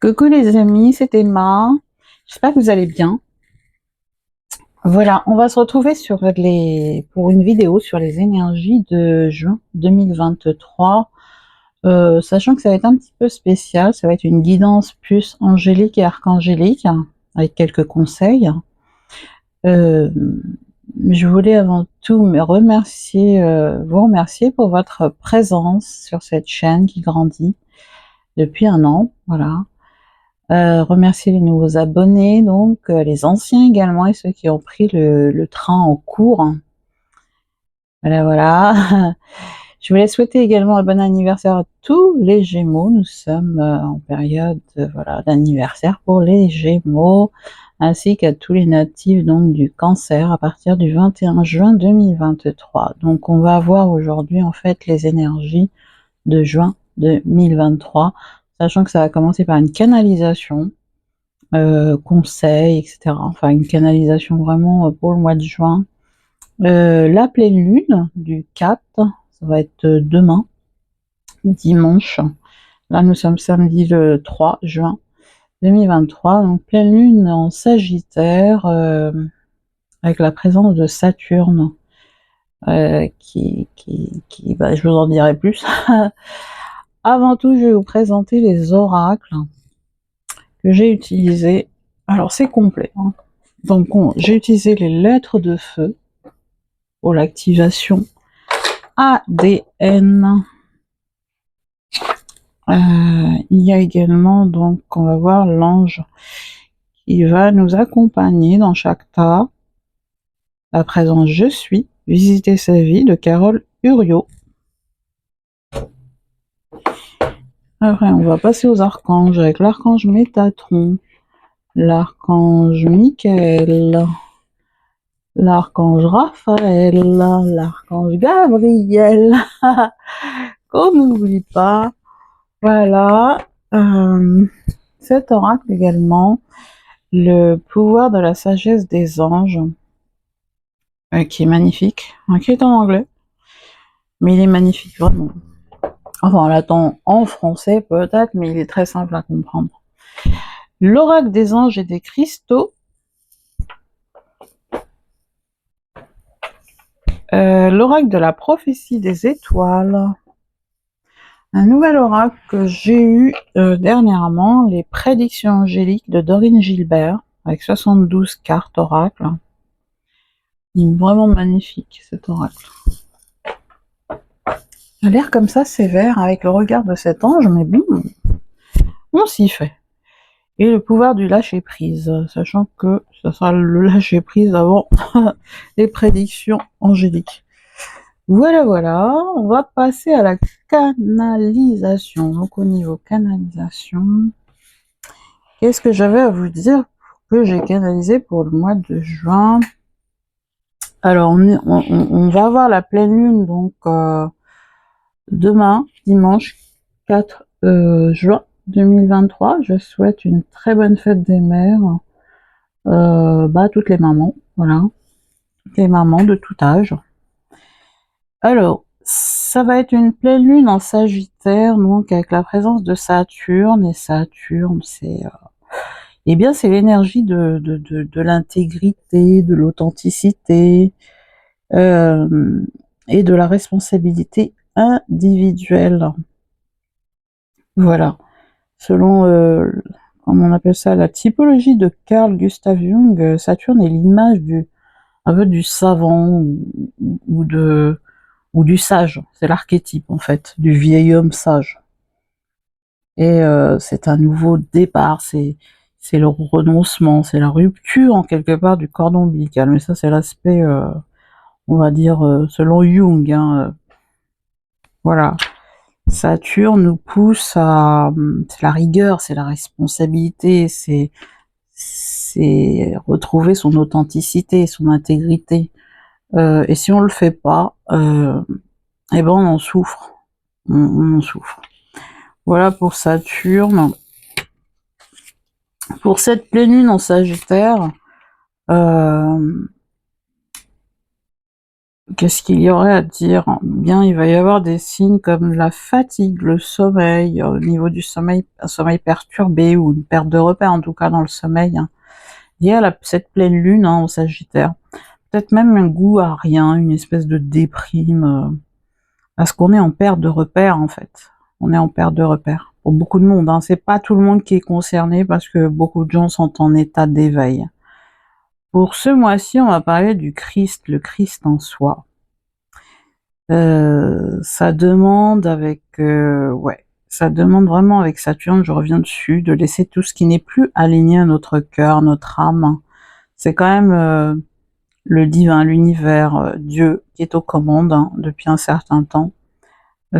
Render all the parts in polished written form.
Coucou les amis, c'est Emma. J'espère que vous allez bien. Voilà, on va se retrouver pour une vidéo sur les énergies de juin 2023. Sachant que ça va être un petit peu spécial, ça va être une guidance plus angélique et archangélique, avec quelques conseils. Je voulais avant tout vous remercier pour votre présence sur cette chaîne qui grandit depuis un an. Voilà. Remercier les nouveaux abonnés, donc les anciens également et ceux qui ont pris le train en cours. Voilà, voilà. Je voulais souhaiter également un bon anniversaire à tous les Gémeaux. Nous sommes en période voilà, d'anniversaire pour les Gémeaux, ainsi qu'à tous les natifs donc du Cancer à partir du 21 juin 2023. Donc on va voir aujourd'hui en fait les énergies de juin 2023, sachant que ça va commencer par une canalisation. Conseils, etc. Enfin, une canalisation vraiment pour le mois de juin. La pleine lune du 4, ça va être demain, dimanche. Là, nous sommes samedi le 3 juin 2023. Donc, pleine lune en Sagittaire, avec la présence de Saturne, je vous en dirai plus. Avant tout, je vais vous présenter les oracles que j'ai utilisés. Alors, c'est complet, hein. Donc, j'ai utilisé les lettres de feu pour l'activation ADN. Il y a également, donc, on va voir l'ange qui va nous accompagner dans chaque tas. La présence Je suis, visiter sa vie de Carole Uriot. Après, on va passer aux archanges avec l'archange Métatron, l'archange Michael, l'archange Raphaël, l'archange Gabriel, qu'on n'oublie pas. Voilà, cet oracle également, le pouvoir de la sagesse des anges, qui est magnifique, qui est en anglais, mais il est magnifique vraiment. Enfin, on l'attend en français peut-être, mais il est très simple à comprendre. L'oracle des anges et des cristaux, l'oracle de la prophétie des étoiles, un nouvel oracle que j'ai eu dernièrement, les prédictions angéliques de Dorine Gilbert, avec 72 cartes oracle. Il est vraiment magnifique cet oracle. Il a l'air comme ça sévère avec le regard de cet ange, mais bon, on s'y fait. Et le pouvoir du lâcher prise, sachant que ça sera le lâcher prise avant les prédictions angéliques. Voilà, voilà, on va passer à la canalisation. Donc au niveau canalisation, qu'est-ce que j'avais à vous dire que j'ai canalisé pour le mois de juin? Alors on va avoir la pleine lune donc demain, dimanche 4 juin 2023. Je souhaite une très bonne fête des mères toutes les mamans, voilà, toutes les mamans de tout âge. Alors, ça va être une pleine lune en Sagittaire, donc avec la présence de Saturne, et Saturne, c'est c'est l'énergie de l'intégrité, de l'authenticité, et de la responsabilité individuelle. Voilà. Selon, comment on appelle ça, la typologie de Carl Gustav Jung, Saturne est l'image un peu du savant ou du sage. C'est l'archétype, en fait, du vieil homme sage. Et c'est un nouveau départ, c'est le renoncement, c'est la rupture, en quelque part, du cordon ombilical. Mais ça, c'est l'aspect, on va dire, selon Jung, hein, voilà. Saturne nous pousse à, c'est la rigueur, c'est la responsabilité, c'est retrouver son authenticité, son intégrité. Et si on le fait pas, eh ben on en souffre. On en souffre. Voilà pour Saturne. Pour cette pleine lune en Sagittaire, Qu'est-ce qu'il y aurait à dire? Bien, il va y avoir des signes comme la fatigue, le sommeil, au niveau du sommeil, un sommeil perturbé ou une perte de repère, en tout cas dans le sommeil, hein. Lié à cette pleine lune, hein, au Sagittaire. Peut-être même un goût à rien, une espèce de déprime, parce qu'on est en perte de repère, en fait. On est en perte de repère. Pour beaucoup de monde, hein. C'est pas tout le monde qui est concerné parce que beaucoup de gens sont en état d'éveil. Pour ce mois-ci, on va parler du Christ, le Christ en soi. Ça demande avec, ça demande vraiment avec Saturne, je reviens dessus, de laisser tout ce qui n'est plus aligné à notre cœur, notre âme. C'est quand même le divin, l'univers, Dieu qui est aux commandes, hein, depuis un certain temps.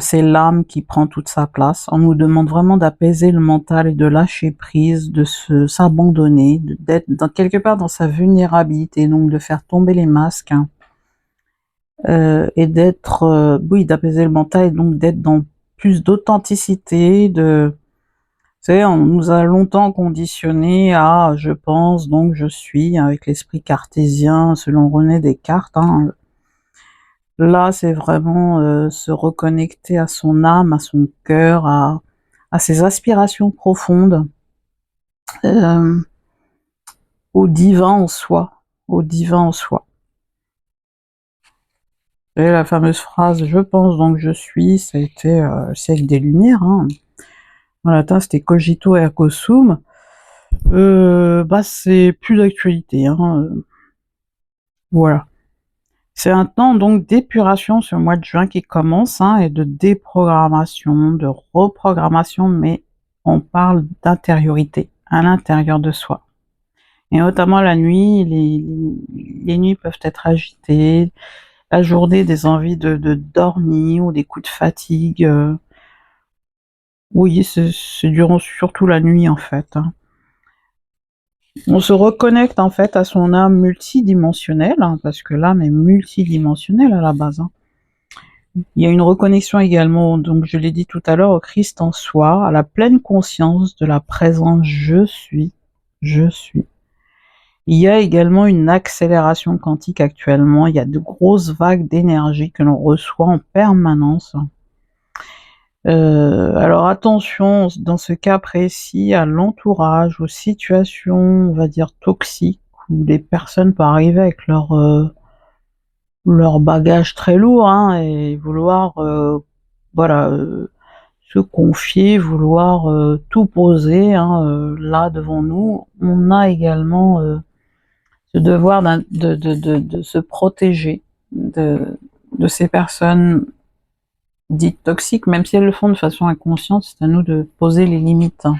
C'est l'âme qui prend toute sa place. On nous demande vraiment d'apaiser le mental et de lâcher prise, de s'abandonner, d'être quelque part dans sa vulnérabilité, donc de faire tomber les masques, hein, et d'être, oui, d'apaiser le mental et donc d'être dans plus d'authenticité, vous savez, on nous a longtemps conditionné à je pense, donc je suis, avec l'esprit cartésien, selon René Descartes, hein. Là, c'est vraiment se reconnecter à son âme, à son cœur, à ses aspirations profondes, euh, au divin en soi, au divin en soi. Et la fameuse phrase je pense donc je suis, ça a été le siècle des Lumières, hein. En latin, c'était cogito ergo sum. Bah, c'est plus d'actualité, hein. Voilà. C'est un temps donc d'épuration ce mois de juin qui commence, hein, et de déprogrammation, de reprogrammation, mais on parle d'intériorité, à l'intérieur de soi. Et notamment la nuit, les nuits peuvent être agitées, la journée des envies de dormir ou des coups de fatigue. Oui, c'est durant surtout la nuit en fait, hein. On se reconnecte en fait à son âme multidimensionnelle, hein, parce que l'âme est multidimensionnelle à la base, hein. Il y a une reconnexion également, donc je l'ai dit tout à l'heure, au Christ en soi, à la pleine conscience de la présence je suis, je suis. Il y a également une accélération quantique actuellement, il y a de grosses vagues d'énergie que l'on reçoit en permanence. Alors attention, dans ce cas précis, à l'entourage, aux situations, on va dire toxiques, où les personnes peuvent arriver avec leur bagage très lourd, hein, et vouloir, voilà, se confier, vouloir tout poser, hein, là devant nous. On a également ce devoir de se protéger de ces personnes dites toxiques, même si elles le font de façon inconsciente, c'est à nous de poser les limites, hein.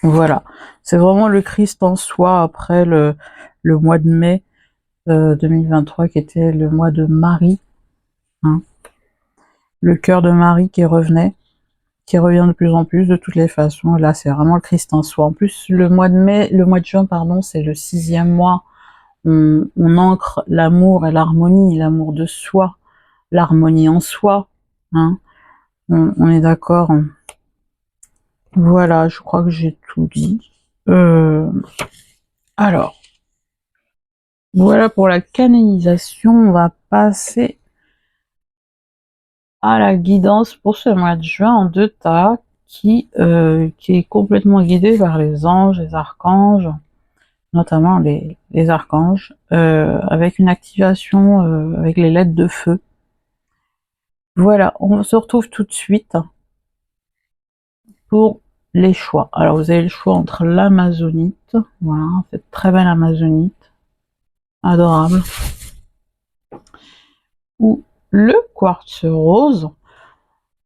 Voilà, c'est vraiment le Christ en soi après le mois de mai 2023 qui était le mois de Marie, hein. Le cœur de Marie qui revenait, qui revient de plus en plus de toutes les façons. Là, c'est vraiment le Christ en soi. En plus, le mois de juin, pardon, c'est le 6e mois. On ancre l'amour et l'harmonie, l'amour de soi, l'harmonie en soi, hein. On est d'accord. Voilà, je crois que j'ai tout dit. Alors, voilà pour la canalisation. On va passer à la guidance pour ce mois de juin en 2 tas qui est complètement guidé par les anges, les archanges, notamment les archanges, avec une activation avec les lettres de feu. Voilà, on se retrouve tout de suite pour les choix. Alors vous avez le choix entre l'amazonite, voilà, cette très belle amazonite, adorable, ou le quartz rose.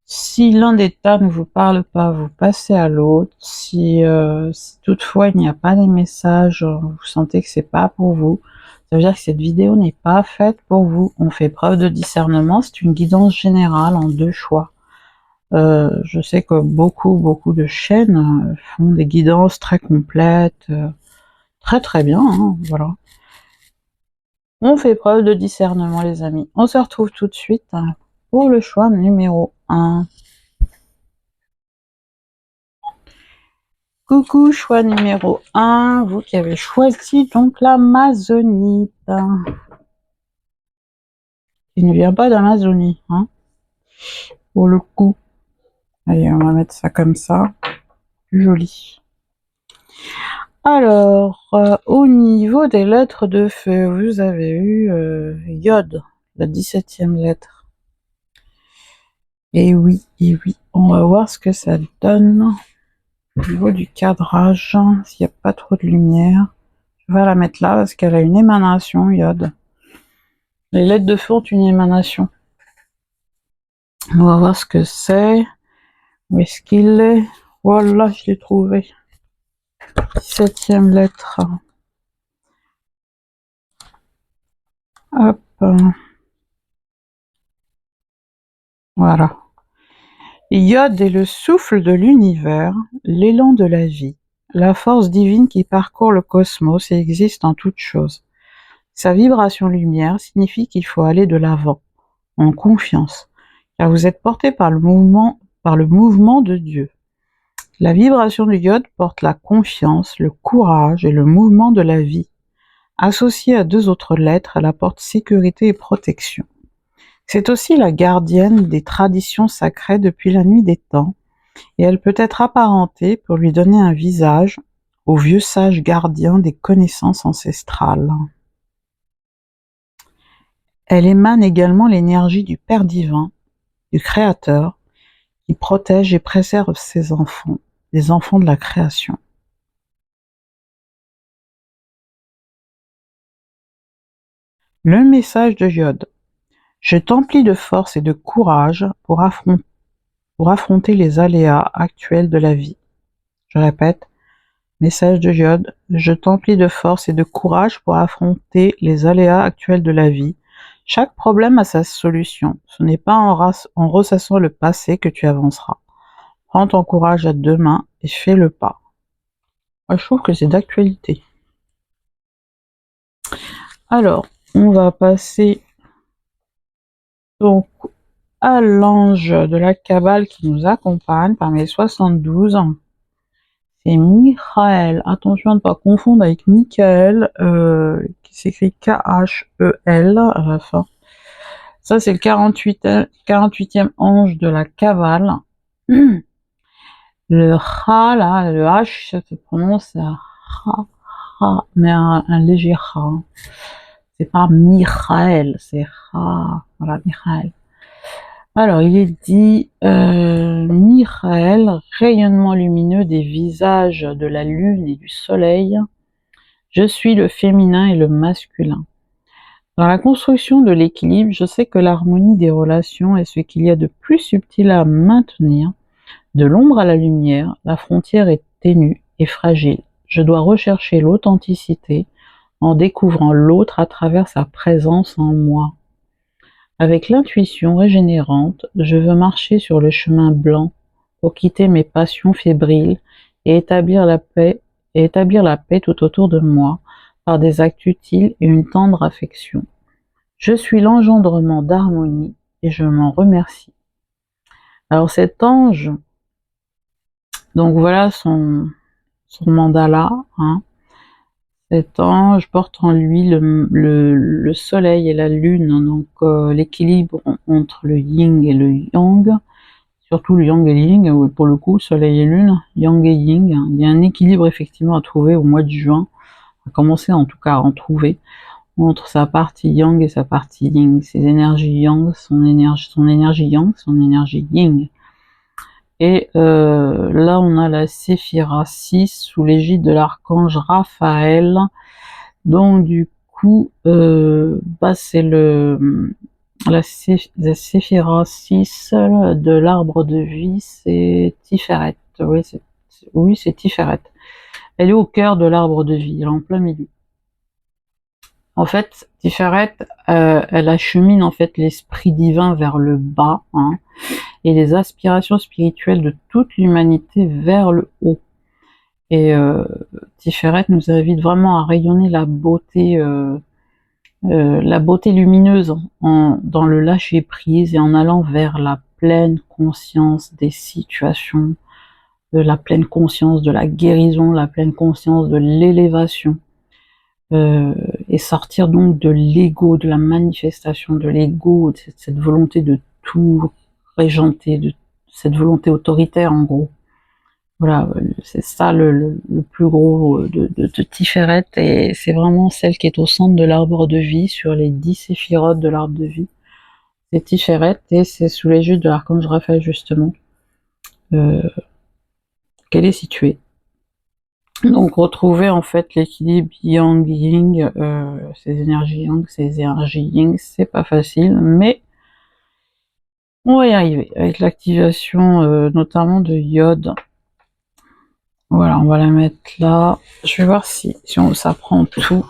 Si l'un des tas ne vous parle pas, vous passez à l'autre. Si toutefois il n'y a pas des messages, vous sentez que c'est pas pour vous, ça veut dire que cette vidéo n'est pas faite pour vous. On fait preuve de discernement, c'est une guidance générale en 2 choix. Je sais que beaucoup de chaînes font des guidances très complètes, très très bien, hein, voilà. On fait preuve de discernement les amis. On se retrouve tout de suite pour le choix numéro 1. Coucou, choix numéro 1, vous qui avez choisi donc l'amazonite. qui ne vient pas d'Amazonie, hein, pour le coup. Allez, on va mettre ça comme ça, plus joli. Alors, au niveau des lettres de feu, vous avez eu Yod, la 17e lettre. Et oui, on va voir ce que ça donne au niveau du cadrage, s'il n'y a pas trop de lumière. Je vais la mettre là parce qu'elle a une émanation, Yod. Les lettres de feu ont une émanation. On va voir ce que c'est. Où est-ce qu'il est? Voilà, je l'ai trouvé. 17e lettre. Hop. Voilà. Yod est le souffle de l'univers, l'élan de la vie, la force divine qui parcourt le cosmos et existe en toute chose. Sa vibration lumière signifie qu'il faut aller de l'avant, en confiance, car vous êtes porté par le mouvement de Dieu. La vibration du Yod porte la confiance, le courage et le mouvement de la vie. Associée à 2 autres lettres, elle apporte sécurité et protection. C'est aussi la gardienne des traditions sacrées depuis la nuit des temps, et elle peut être apparentée, pour lui donner un visage, au vieux sage gardien des connaissances ancestrales. Elle émane également l'énergie du Père divin, du Créateur, qui protège et préserve ses enfants, les enfants de la création. Le message de Yod. Je t'emplis de force et de courage pour affronter les aléas actuels de la vie. Je répète, message de Yod. Je t'emplis de force et de courage pour affronter les aléas actuels de la vie. Chaque problème a sa solution. Ce n'est pas en ressassant le passé que tu avanceras. Prends ton courage à 2 mains et fais le pas. Moi, je trouve que c'est d'actualité. Alors, on va passer donc à l'ange de la Kabbale qui nous accompagne parmi les 72. C'est Michael. Attention à ne pas confondre avec Michael, qui s'écrit K-H-E-L à la fin. Ça, c'est le 48e ange de la Kabbale. Le Ra, là, le H, ça se prononce Ra, mais un léger Ra. C'est pas Michael, c'est Ra. Voilà, Michael. Alors, il est dit Michael, rayonnement lumineux des visages de la lune et du soleil. Je suis le féminin et le masculin. Dans la construction de l'équilibre, je sais que l'harmonie des relations est ce qu'il y a de plus subtil à maintenir. De l'ombre à la lumière, la frontière est ténue et fragile. Je dois rechercher l'authenticité en découvrant l'autre à travers sa présence en moi. Avec l'intuition régénérante, je veux marcher sur le chemin blanc pour quitter mes passions fébriles et établir la paix tout autour de moi par des actes utiles et une tendre affection. Je suis l'engendrement d'harmonie et je m'en remercie. Alors cet ange, donc voilà son mandala, hein. Cet ange porte en lui le soleil et la lune, donc l'équilibre entre le yin et le yang, surtout le yang et le yin, pour le coup, soleil et lune, yang et yin. Il y a un équilibre effectivement à trouver au mois de juin, à commencer en tout cas à en trouver, entre sa partie yang et sa partie yin. Ses énergies yang, son énergie yang, son énergie yin. Et là, on a la Séphira 6 sous l'égide de l'archange Raphaël. Donc, du coup, c'est la Séphira 6 de l'arbre de vie, c'est Tiferet. Oui, c'est Tiferet. Elle est au cœur de l'arbre de vie, elle est en plein milieu. En fait, Tiferet, elle achemine en fait l'esprit divin vers le bas, hein, et les aspirations spirituelles de toute l'humanité vers le haut. Et Tiferet nous invite vraiment à rayonner la beauté lumineuse dans le lâcher prise et en allant vers la pleine conscience des situations, de la pleine conscience de la guérison, la pleine conscience de l'élévation. et sortir donc de l'ego, de la manifestation de l'ego, de cette volonté de tout régenter, de cette volonté autoritaire en gros. Voilà, c'est ça le plus gros de Tiferet, et c'est vraiment celle qui est au centre de l'arbre de vie, sur les 10 séphirotes de l'arbre de vie. C'est Tiferet, et c'est sous l'égide de l'archange Raphaël justement qu'elle est située. Donc retrouver en fait l'équilibre yang-yin, ces énergies yang, ces énergies yin, c'est pas facile, mais on va y arriver avec l'activation notamment de iode. Voilà, on va la mettre là. Je vais voir si ça prend tout.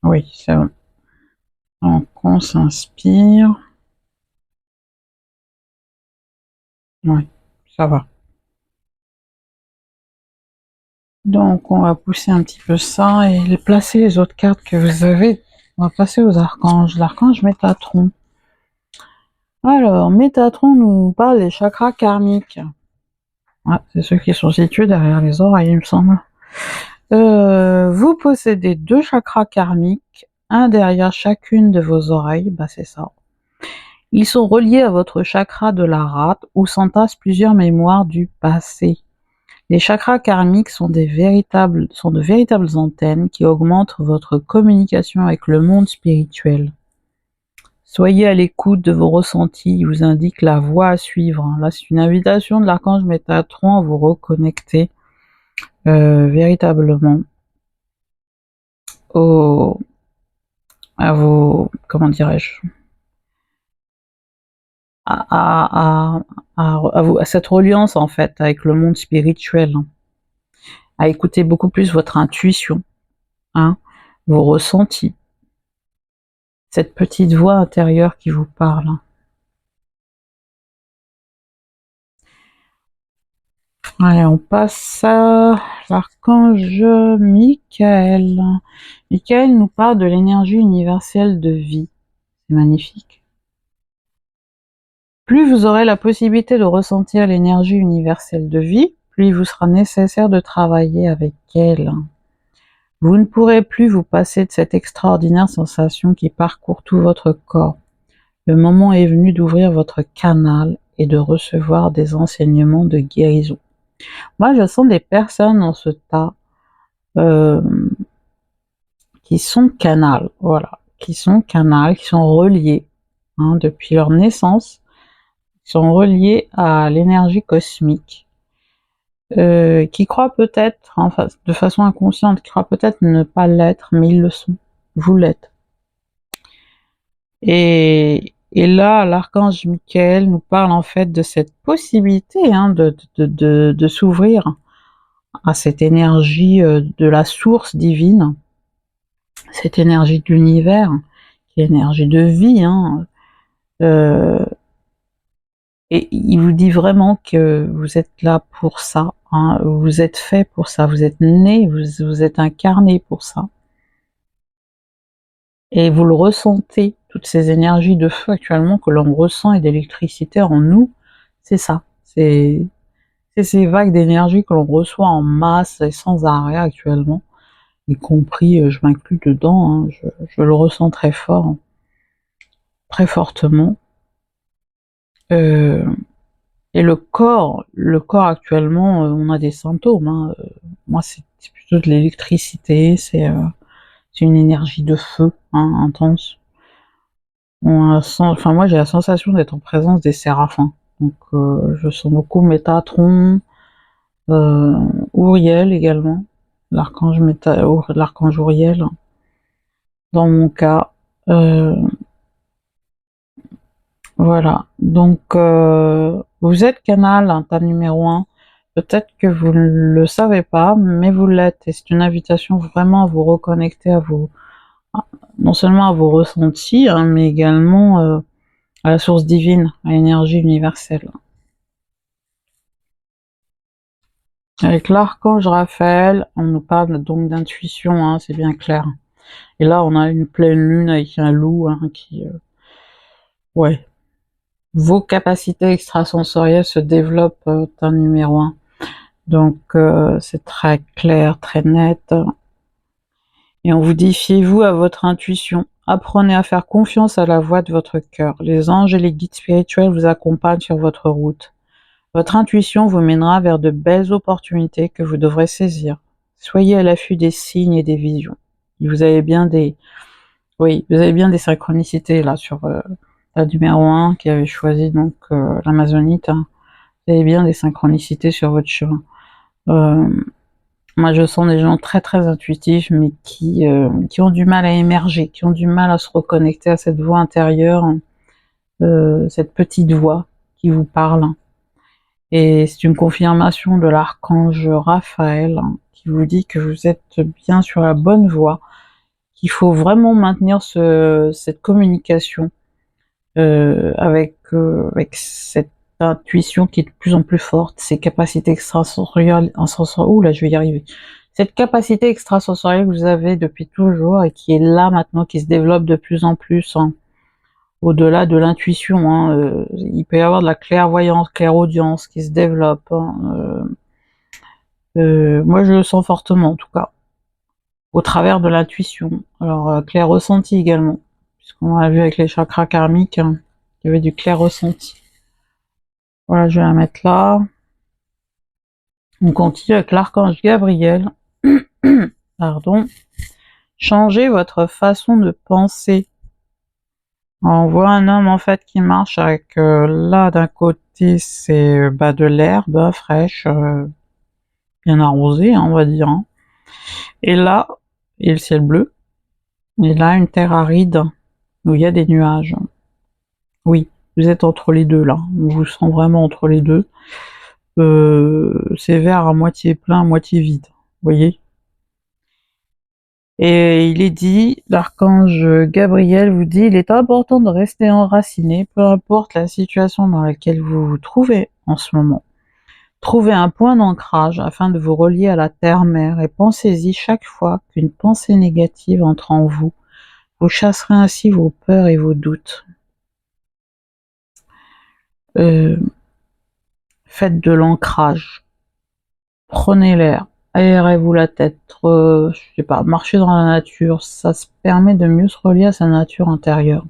Oui, c'est bon. Donc on s'inspire. Oui, ça va. Donc on va pousser un petit peu ça et placer les autres cartes que vous avez. On va passer aux archanges. L'archange Métatron. Alors, Métatron nous parle des chakras karmiques. Ah, c'est ceux qui sont situés derrière les oreilles, il me semble. Vous possédez 2 chakras karmiques, un derrière chacune de vos oreilles, bah c'est ça. Ils sont reliés à votre chakra de la rate où s'entassent plusieurs mémoires du passé. Les chakras karmiques sont de véritables antennes qui augmentent votre communication avec le monde spirituel. Soyez à l'écoute de vos ressentis, ils vous indiquent la voie à suivre. Là, c'est une invitation de l'archange Métatron à vous reconnecter véritablement à vos, comment dirais-je, à cette reliance en fait avec le monde spirituel, à écouter beaucoup plus votre intuition, hein, vos ressentis, cette petite voix intérieure qui vous parle. Allez, on passe à l'archange Michael. Michael nous parle de l'énergie universelle de vie. C'est magnifique. Plus vous aurez la possibilité de ressentir l'énergie universelle de vie, plus il vous sera nécessaire de travailler avec elle. Vous ne pourrez plus vous passer de cette extraordinaire sensation qui parcourt tout votre corps. Le moment est venu d'ouvrir votre canal et de recevoir des enseignements de guérison. Moi, je sens des personnes dans ce tas qui sont canals, voilà, qui sont reliés depuis leur naissance, qui sont reliés à l'énergie cosmique, qui croient peut-être, enfin, de façon inconsciente, qui croient peut-être ne pas l'être, mais ils le sont. Vous l'êtes. Et là, l'archange Michael nous parle en fait de cette possibilité de s'ouvrir à cette énergie de la source divine, cette énergie de l'univers, qui est l'énergie de vie, et il vous dit vraiment que vous êtes là pour ça, vous êtes fait pour ça, vous êtes né, vous êtes incarné pour ça. Et vous le ressentez, toutes ces énergies de feu actuellement que l'on ressent et d'électricité en nous, c'est ça. C'est ces vagues d'énergie que l'on reçoit en masse et sans arrêt actuellement, y compris, je m'inclus dedans, je le ressens très fort, très fortement. Et le corps actuellement, on a des symptômes. Moi, c'est plutôt de l'électricité, c'est une énergie de feu intense. Enfin, moi, j'ai la sensation d'être en présence des séraphins. Donc, je sens beaucoup Métatron, Uriel également, l'archange Uriel, dans mon cas. Voilà, donc vous êtes canal, tas numéro 1. Peut-être que vous ne le savez pas, mais vous l'êtes. Et c'est une invitation vraiment à vous reconnecter à vos, non seulement à vos ressentis, mais également à la source divine, à l'énergie universelle. Avec l'archange Raphaël, on nous parle donc d'intuition, c'est bien clair. Et là, on a une pleine lune avec un loup qui... ouais. Vos capacités extrasensorielles se développent un numéro 1. Donc, c'est très clair, très net. Et on vous dit, fiez-vous à votre intuition. Apprenez à faire confiance à la voix de votre cœur. Les anges et les guides spirituels vous accompagnent sur votre route. Votre intuition vous mènera vers de belles opportunités que vous devrez saisir. Soyez à l'affût des signes et des visions. Vous avez bien des, oui, vous avez bien des synchronicités là sur la numéro 1 qui avait choisi donc l'Amazonite. Hein. Vous avez bien des synchronicités sur votre chemin. Moi, je sens des gens très très intuitifs, mais qui ont du mal à émerger, qui ont du mal à se reconnecter à cette voix intérieure, cette petite voix qui vous parle. Et c'est une confirmation de l'archange Raphaël qui vous dit que vous êtes bien sur la bonne voie, qu'il faut vraiment maintenir cette communication avec cette intuition qui est de plus en plus forte, ces capacités extrasensorielles, là je vais y arriver. Cette capacité extrasensorielle que vous avez depuis toujours et qui est là maintenant, qui se développe de plus en plus, hein, au-delà de l'intuition, hein, il peut y avoir de la clairvoyance, clairaudience qui se développe. Hein, moi, je le sens fortement, en tout cas, au travers de l'intuition. Alors, clair ressenti également, puisqu'on a vu avec les chakras karmiques, hein, il y avait du clair ressenti. Voilà, je vais la mettre là. On continue avec l'archange Gabriel. Pardon. Changez votre façon de penser. On voit un homme en fait qui marche avec là d'un côté c'est de l'herbe fraîche, bien arrosée, hein, on va dire. Hein. Et là, et le ciel bleu. Et là, une terre aride où il y a des nuages. Oui, vous êtes entre les deux là. On vous sent vraiment entre les deux. C'est vert à moitié plein, à moitié vide. Vous voyez? Et il est dit, l'archange Gabriel vous dit, il est important de rester enraciné, peu importe la situation dans laquelle vous vous trouvez en ce moment. Trouvez un point d'ancrage afin de vous relier à la terre-mère et pensez-y chaque fois qu'une pensée négative entre en vous. Vous chasserez ainsi vos peurs et vos doutes. Faites de l'ancrage. Prenez l'air. Aérez-vous la tête. Je sais pas, marchez dans la nature. Ça se permet de mieux se relier à sa nature intérieure.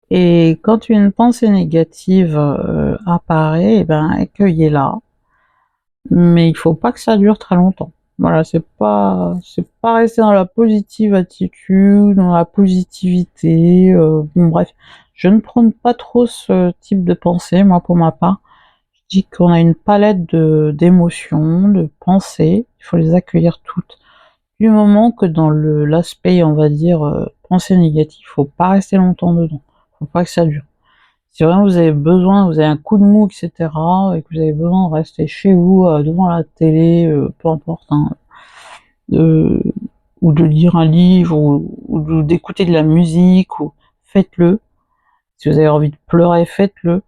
Et quand une pensée négative apparaît, accueillez-la. Mais il faut pas que ça dure très longtemps. Voilà, c'est pas rester dans la positive attitude, dans la positivité. Bon bref, je ne prône pas trop ce type de pensée, moi pour ma part. Je dis qu'on a une palette d'émotions, de pensées, il faut les accueillir toutes. Du moment que dans l'aspect, on va dire, pensée négative, faut pas rester longtemps dedans. Faut pas que ça dure. Si vraiment vous avez besoin, vous avez un coup de mou, etc., et que vous avez besoin de rester chez vous, devant la télé, peu importe, hein, ou de lire un livre, ou d'écouter de la musique, ou faites-le. Si vous avez envie de pleurer, faites-le.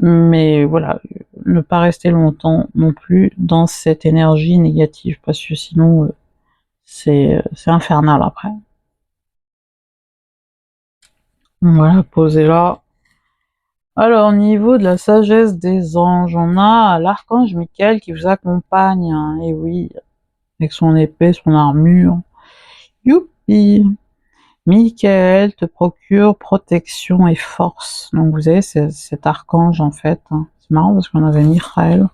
Mais voilà, ne pas rester longtemps non plus dans cette énergie négative, parce que sinon, c'est infernal après. Voilà, posez là. Alors, au niveau de la sagesse des anges, on a l'archange Michael qui vous accompagne, hein, et oui, avec son épée, son armure. Youpi! Michael te procure protection et force. Donc vous avez cet archange en fait. Hein. C'est marrant parce qu'on avait Michael.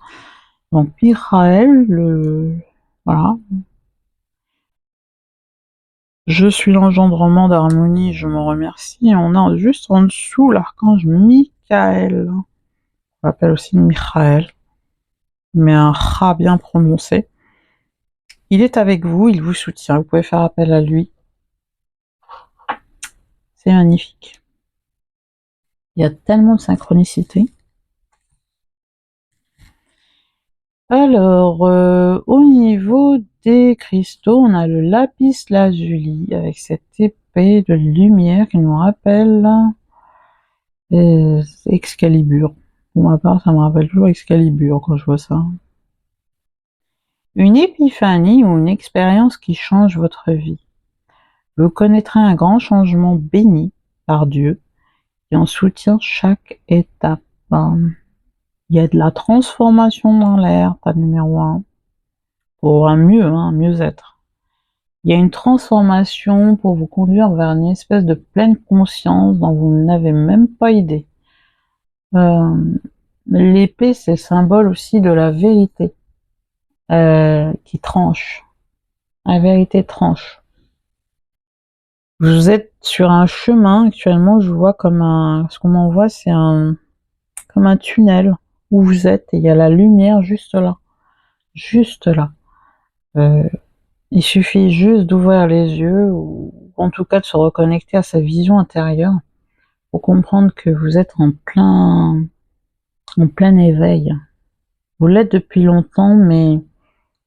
Donc Michael, voilà. Je suis l'engendrement d'harmonie, je me remercie. On a juste en dessous l'archange Michael. On l'appelle aussi Michael. Mais un Ra bien prononcé. Il est avec vous, il vous soutient. Vous pouvez faire appel à lui. C'est magnifique. Il y a tellement de synchronicité. Alors, au niveau des cristaux, on a le lapis lazuli avec cette épée de lumière qui nous rappelle Excalibur. Pour ma part, ça me rappelle toujours Excalibur quand je vois ça. Une épiphanie ou une expérience qui change votre vie. Vous connaîtrez un grand changement béni par Dieu qui en soutient chaque étape. Il y a de la transformation dans l'air, pas numéro 1, pour un mieux, un mieux-être. Il y a une transformation pour vous conduire vers une espèce de pleine conscience dont vous n'avez même pas idée. L'épée, c'est le symbole aussi de la vérité qui tranche. La vérité tranche. Vous êtes sur un chemin actuellement, je vois comme un... Ce qu'on m'envoie, c'est comme un tunnel où vous êtes et il y a la lumière juste là. Juste là. Il suffit juste d'ouvrir les yeux ou en tout cas de se reconnecter à sa vision intérieure pour comprendre que vous êtes en plein éveil. Vous l'êtes depuis longtemps, mais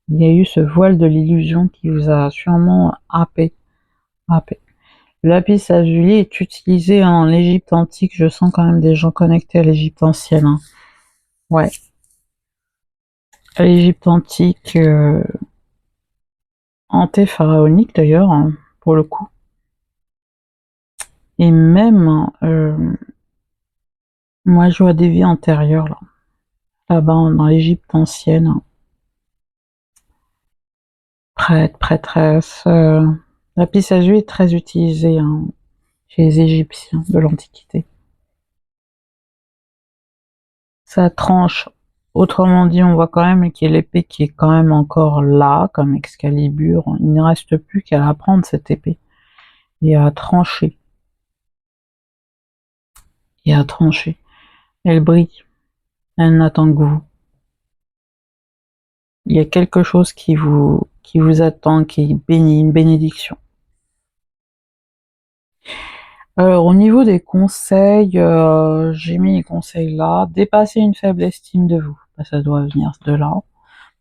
il y a eu ce voile de l'illusion qui vous a sûrement happé. Le lapis lazuli est utilisé en Égypte antique. Je sens quand même des gens connectés à l'Égypte ancienne. Hein. Ouais. À l'Égypte antique, anté-pharaonique d'ailleurs, hein, pour le coup. Et même, moi je vois des vies antérieures là. Là-bas dans l'Égypte ancienne. Prêtre, prêtresse. Lapis lazuli est très utilisé hein, chez les Égyptiens de l'Antiquité. Ça tranche. Autrement dit, on voit quand même qu'il y a l'épée qui est quand même encore là, comme Excalibur. Il ne reste plus qu'à la prendre, cette épée, et à trancher. Et à trancher. Elle brille. Elle n'attend que vous. Il y a quelque chose qui vous attend, qui est béni, une bénédiction. Alors, au niveau des conseils, j'ai mis les conseils là. Dépasser une faible estime de vous. Ça doit venir de là.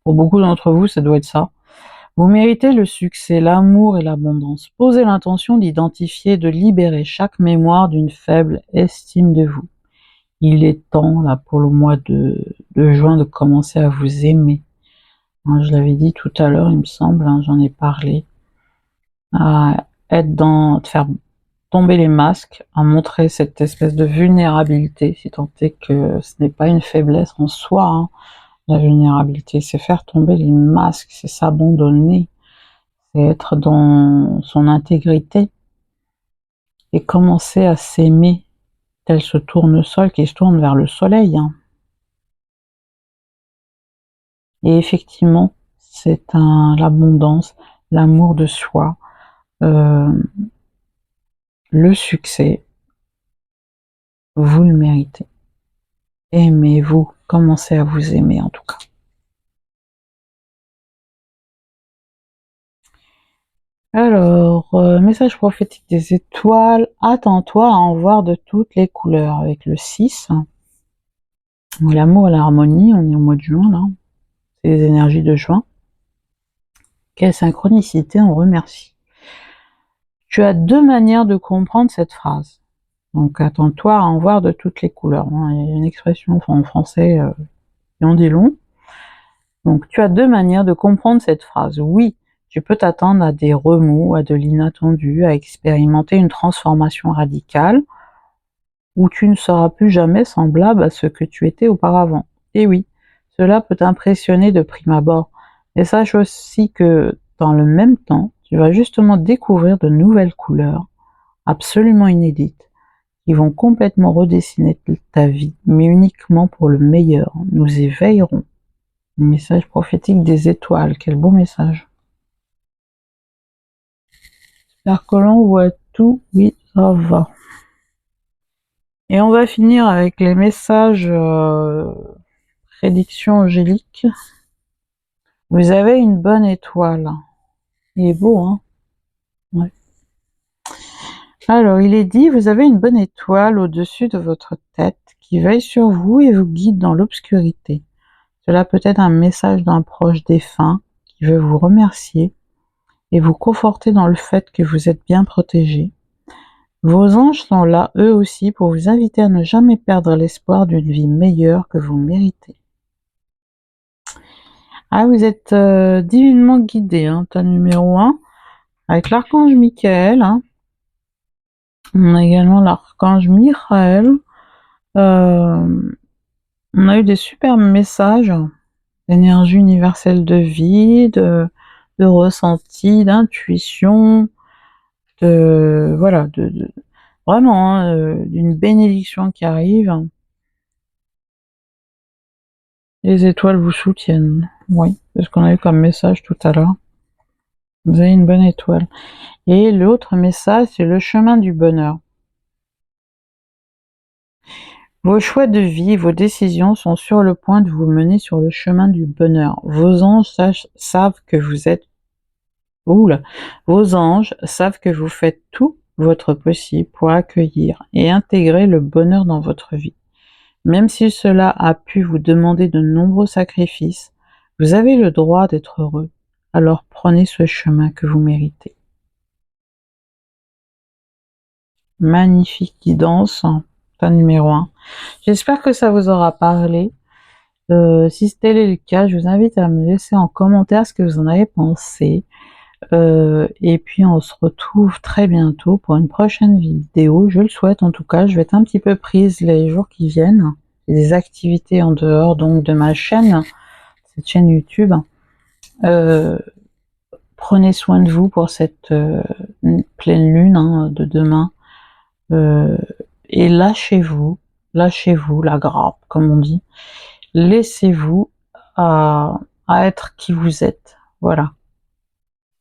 Pour beaucoup d'entre vous, ça doit être ça. Vous méritez le succès, l'amour et l'abondance. Posez l'intention d'identifier, de libérer chaque mémoire d'une faible estime de vous. Il est temps, là, pour le mois de juin, de commencer à vous aimer. Hein, je l'avais dit tout à l'heure, il me semble, hein, j'en ai parlé. À de faire tomber les masques, à montrer cette espèce de vulnérabilité, si tant est que ce n'est pas une faiblesse en soi, hein. La vulnérabilité, c'est faire tomber les masques, c'est s'abandonner, c'est être dans son intégrité et commencer à s'aimer tel ce tournesol qui se tourne vers le soleil. Hein. Et effectivement, c'est l'abondance, l'amour de soi, le succès, vous le méritez. Aimez-vous, commencez à vous aimer en tout cas. Alors, message prophétique des étoiles, attends-toi à en voir de toutes les couleurs avec le 6. L'amour et l'harmonie, on est au mois de juin là, c'est les énergies de juin. Quelle synchronicité, on remercie. Tu as deux manières de comprendre cette phrase. Donc attends-toi à en voir de toutes les couleurs. Il y a une expression en français qui en dit long. Donc tu as deux manières de comprendre cette phrase. Oui, tu peux t'attendre à des remous, à de l'inattendu, à expérimenter une transformation radicale, où tu ne seras plus jamais semblable à ce que tu étais auparavant. Et oui, cela peut t'impressionner de prime abord, mais sache aussi que, dans le même temps, tu vas justement découvrir de nouvelles couleurs, absolument inédites, qui vont complètement redessiner ta vie, mais uniquement pour le meilleur. Nous y veillerons. Le message prophétique des étoiles, quel beau message. J'espère que l'on voit tout, oui, ça va. Et on va finir avec les messages prédictions angéliques. Vous avez une bonne étoile. Il est beau, hein? Ouais. Alors, il est dit, vous avez une bonne étoile au-dessus de votre tête qui veille sur vous et vous guide dans l'obscurité. Cela peut être un message d'un proche défunt qui veut vous remercier et vous conforter dans le fait que vous êtes bien protégé. Vos anges sont là, eux aussi, pour vous inviter à ne jamais perdre l'espoir d'une vie meilleure que vous méritez. Ah, vous êtes divinement guidé, hein, tas numéro 1, avec l'archange Michael. Hein. On a également l'archange Michael. On a eu des super messages d'énergie universelle de vie, de ressenti, d'intuition, voilà, vraiment hein, d'une bénédiction qui arrive. Les étoiles vous soutiennent. Oui, c'est ce qu'on a eu comme message tout à l'heure. Vous avez une bonne étoile. Et l'autre message, c'est le chemin du bonheur. Vos choix de vie, vos décisions sont sur le point de vous mener sur le chemin du bonheur. Vos anges savent que vous êtes... Oula. Vos anges savent que vous faites tout votre possible pour accueillir et intégrer le bonheur dans votre vie. Même si cela a pu vous demander de nombreux sacrifices, vous avez le droit d'être heureux. Alors prenez ce chemin que vous méritez. Magnifique guidance, ta numéro 1. J'espère que ça vous aura parlé. Si tel est le cas, je vous invite à me laisser en commentaire ce que vous en avez pensé. Et puis on se retrouve très bientôt pour une prochaine vidéo. Je le souhaite en tout cas. Je vais être un petit peu prise les jours qui viennent. J'ai des activités en dehors donc de ma chaîne, cette chaîne YouTube. Prenez soin de vous pour cette pleine lune hein, de demain. Et lâchez-vous la grappe, comme on dit. Laissez-vous à être qui vous êtes. Voilà.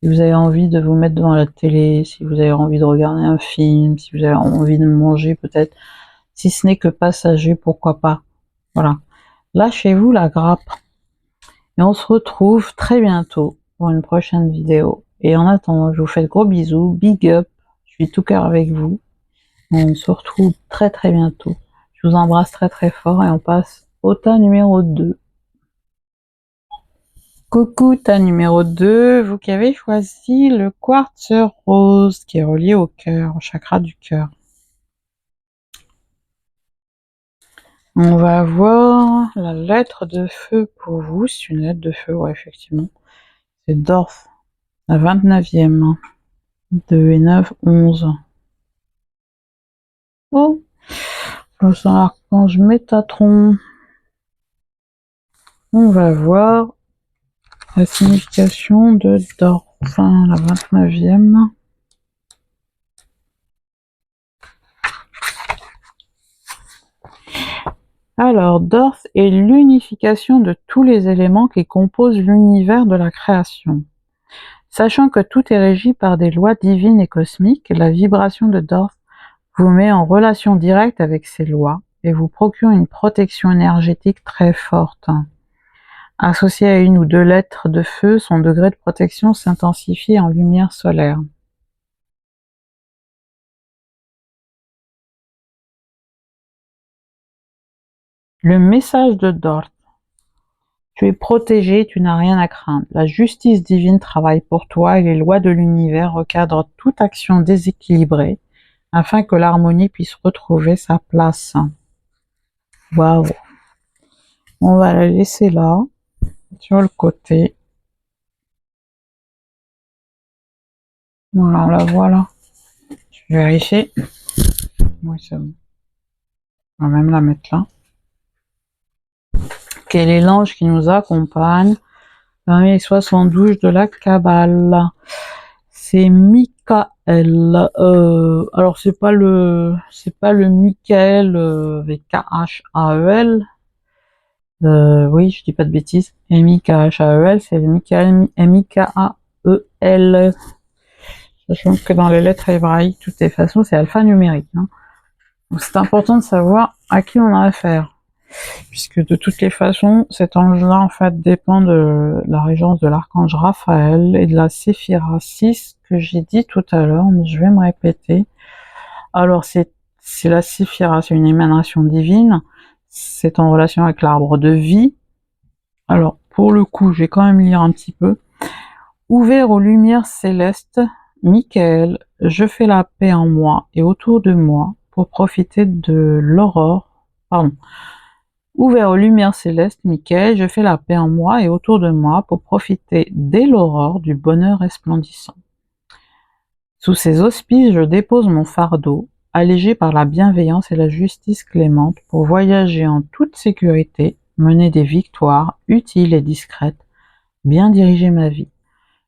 Si vous avez envie de vous mettre devant la télé, si vous avez envie de regarder un film, si vous avez envie de manger peut-être, si ce n'est que passager, pourquoi pas. Voilà. Lâchez-vous la grappe. Et on se retrouve très bientôt pour une prochaine vidéo. Et en attendant, je vous fais de gros bisous, big up, je suis tout cœur avec vous. On se retrouve très très bientôt. Je vous embrasse très très fort et on passe au tas numéro 2. Coucou tas numéro 2, vous qui avez choisi le quartz rose qui est relié au cœur, au chakra du cœur. On va avoir la lettre de feu pour vous, c'est une lettre de feu, ouais effectivement. C'est Dorf, la 29e, 2 et 9, 11. Oh, c'est l'archange Métatron. On va voir la signification de Dorf, la 29e. Alors, Dorf est l'unification de tous les éléments qui composent l'univers de la création. Sachant que tout est régi par des lois divines et cosmiques, la vibration de Dorf vous met en relation directe avec ces lois et vous procure une protection énergétique très forte. Associé à une ou deux lettres de feu, son degré de protection s'intensifie en lumière solaire. Le message de Dorf. Tu es protégé, tu n'as rien à craindre. La justice divine travaille pour toi et les lois de l'univers recadrent toute action déséquilibrée afin que l'harmonie puisse retrouver sa place. Waouh! On va la laisser là, sur le côté. Voilà, on la voit là. Je vais vérifier. Oui, c'est bon. On va même la mettre là. Quel est l'ange qui nous accompagne parmi les 72 de la Kabbale? C'est Michael. Alors c'est pas le Michael avec K-H-A-E-L. Oui, je dis pas de bêtises. M-I-K-H-A-E-L, c'est le Michael M-I-K-A-E-L. Sachant que dans les lettres hébraïques, de toutes les façons, c'est alphanumérique. Hein. Donc c'est important de savoir à qui on a affaire. Puisque de toutes les façons, cet ange-là, en fait, dépend de la régence de l'archange Raphaël et de la Séphira 6 que j'ai dit tout à l'heure, mais je vais me répéter. Alors, c'est la Séphira, c'est une émanation divine, c'est en relation avec l'arbre de vie. Alors, pour le coup, je vais quand même lire un petit peu. Ouvert aux lumières célestes, Michael, je fais la paix en moi et autour de moi pour profiter de l'aurore, Ouvert aux lumières célestes, Michael, je fais la paix en moi et autour de moi pour profiter dès l'aurore du bonheur resplendissant. Sous ces auspices, je dépose mon fardeau, allégé par la bienveillance et la justice clémente, pour voyager en toute sécurité, mener des victoires utiles et discrètes, bien diriger ma vie.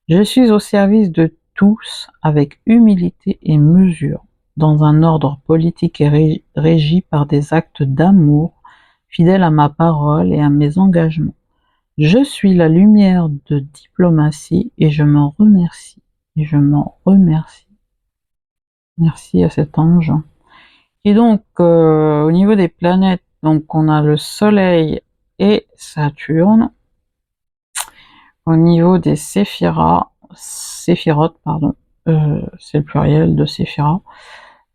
Je suis au service de tous avec humilité et mesure, dans un ordre politique et régi par des actes d'amour, fidèle à ma parole et à mes engagements. Je suis la lumière de diplomatie et je m'en remercie. Et je m'en remercie. Merci à cet ange. Et donc, au niveau des planètes, donc on a le Soleil et Saturne. Au niveau des séphirotes, pardon, c'est le pluriel de séphira.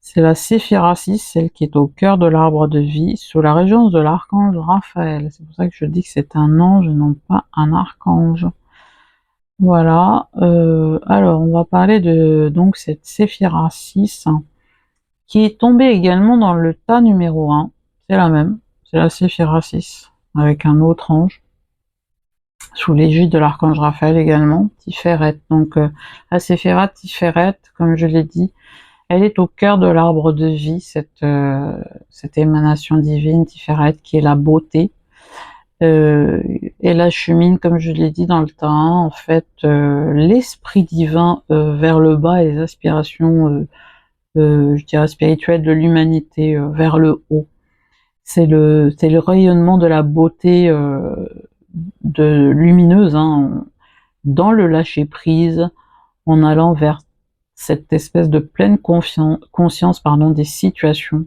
C'est la séphira 6, celle qui est au cœur de l'arbre de vie, sous la régence de l'archange Raphaël. C'est pour ça que je dis que c'est un ange et non pas un archange. Voilà. Alors, on va parler de donc cette séphira 6, qui est tombée également dans le tas numéro 1. C'est la même. C'est la séphira 6, avec un autre ange, sous l'égide de l'archange Raphaël également, Tiferet. Donc, la séphira Tiferet, comme je l'ai dit, elle est au cœur de l'arbre de vie, cette émanation divine, Tiferet, qui est la beauté. Elle achemine, comme je l'ai dit dans le tas 1, en fait, l'esprit divin vers le bas et les aspirations, je dirais, spirituelles de l'humanité vers le haut. C'est le rayonnement de la beauté lumineuse, hein, dans le lâcher-prise, en allant vers cette espèce de pleine conscience des situations,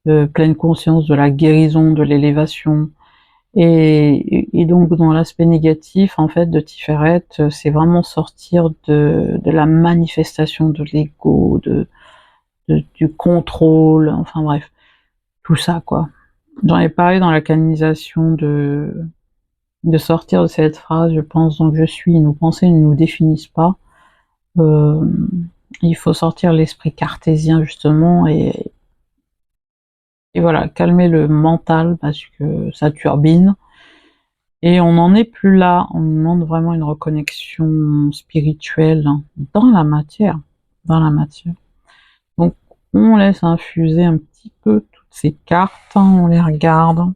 pleine conscience de la guérison, de l'élévation. Et donc dans l'aspect négatif, en fait, de Tiferet, c'est vraiment sortir de la manifestation de l'ego, du contrôle, enfin bref, tout ça, quoi. J'en ai parlé dans la canalisation de sortir de cette phrase, je pense, donc je suis, nos pensées ne nous définissent pas. Il faut sortir l'esprit cartésien, justement, et voilà, calmer le mental parce que ça turbine. Et on n'en est plus là, on demande vraiment une reconnexion spirituelle dans la matière, Donc, on laisse infuser un petit peu toutes ces cartes, on les regarde.